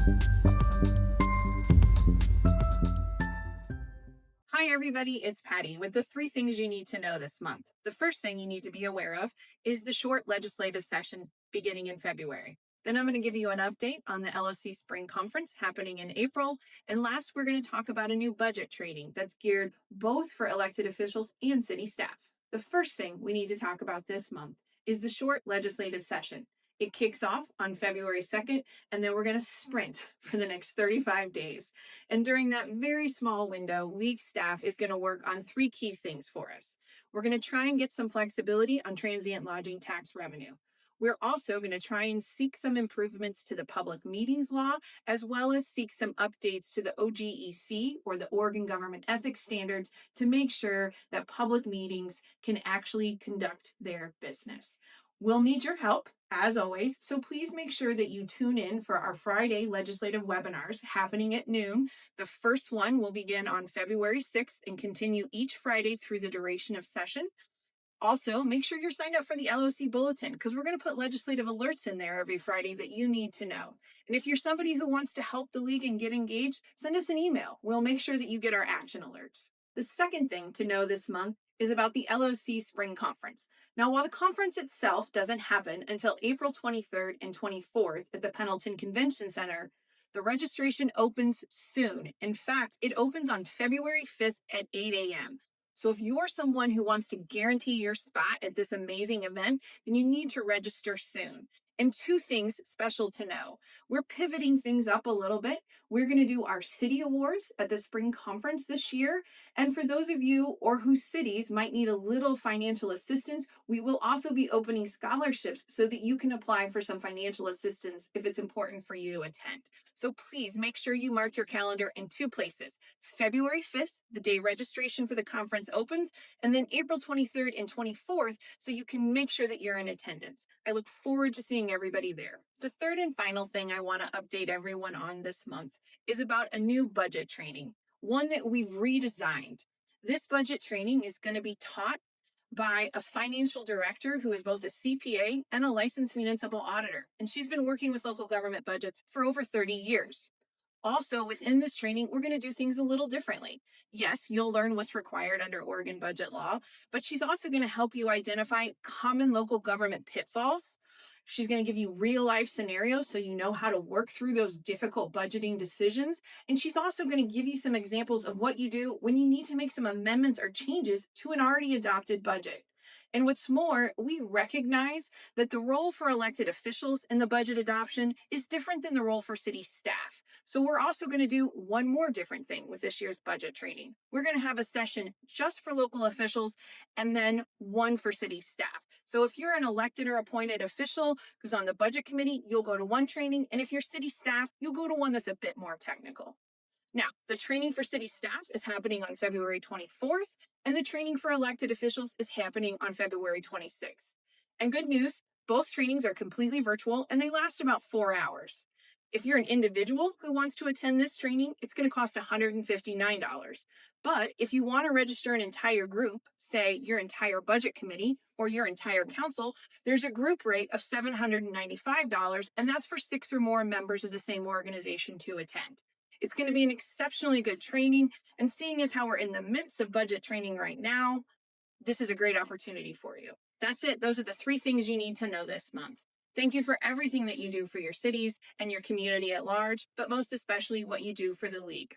Hi, everybody. It's Patty with the three things you need to know this month. The first thing you need to be aware of is the short legislative session beginning in February. Then I'm going to give you an update on the LOC Spring Conference happening in April. And last, we're going to talk about a new budget training that's geared both for elected officials and city staff. The first thing we need to talk about this month is the short legislative session. It kicks off on February 2nd, and then we're going to sprint for the next 35 days. And during that very small window, league staff is going to work on three key things for us. We're going to try and get some flexibility on transient lodging tax revenue. We're also going to try and seek some improvements to the public meetings law, as well as seek some updates to the OGEC, or the Oregon Government Ethics Standards, to make sure that public meetings can actually conduct their business. We'll need your help, as always, so please make sure that you tune in for our Friday legislative webinars happening at noon. The first one will begin on February 6th and continue each Friday through the duration of session. Also, make sure you're signed up for the LOC Bulletin, because we're going to put legislative alerts in there every Friday that you need to know. And if you're somebody who wants to help the league and get engaged, send us an email. We'll make sure that you get our action alerts. The second thing to know this month is about the LOC Spring Conference. Now, while the conference itself doesn't happen until April 23rd and 24th at the Pendleton Convention Center, the registration opens soon. In fact, it opens on February 5th at 8 a.m. So if you're someone who wants to guarantee your spot at this amazing event, then you need to register soon. And two things special to know. We're pivoting things up a little bit. We're going to do our city awards at the spring conference this year. And for those of you or whose cities might need a little financial assistance, we will also be opening scholarships so that you can apply for some financial assistance if it's important for you to attend. So please make sure you mark your calendar in two places: February 5th, the day registration for the conference opens, and then April 23rd and 24th, so you can make sure that you're in attendance. I look forward to seeing everybody there. The third and final thing I want to update everyone on this month is about a new budget training, one that we've redesigned. This budget training is going to be taught by a financial director who is both a CPA and a licensed municipal auditor, and she's been working with local government budgets for over 30 years. Also, within this training, we're going to do things a little differently. Yes, you'll learn what's required under Oregon budget law, but she's also going to help you identify common local government pitfalls. She's going to give you real life scenarios so you know how to work through those difficult budgeting decisions. And she's also going to give you some examples of what you do when you need to make some amendments or changes to an already adopted budget. And what's more, we recognize that the role for elected officials in the budget adoption is different than the role for city staff. So we're also going to do one more different thing with this year's budget training. We're going to have a session just for local officials and then one for city staff. So if you're an elected or appointed official who's on the budget committee, you'll go to one training. And if you're city staff, you'll go to one that's a bit more technical. Now, the training for city staff is happening on February 24th, and the training for elected officials is happening on February 26th. And good news, both trainings are completely virtual and they last about 4 hours. If you're an individual who wants to attend this training, it's going to cost $159. But if you want to register an entire group, say your entire budget committee or your entire council, there's a group rate of $795, and that's for 6 or more members of the same organization to attend. It's going to be an exceptionally good training, and seeing as how we're in the midst of budget training right now, this is a great opportunity for you. That's it. Those are the three things you need to know this month. Thank you for everything that you do for your cities and your community at large, but most especially what you do for the league.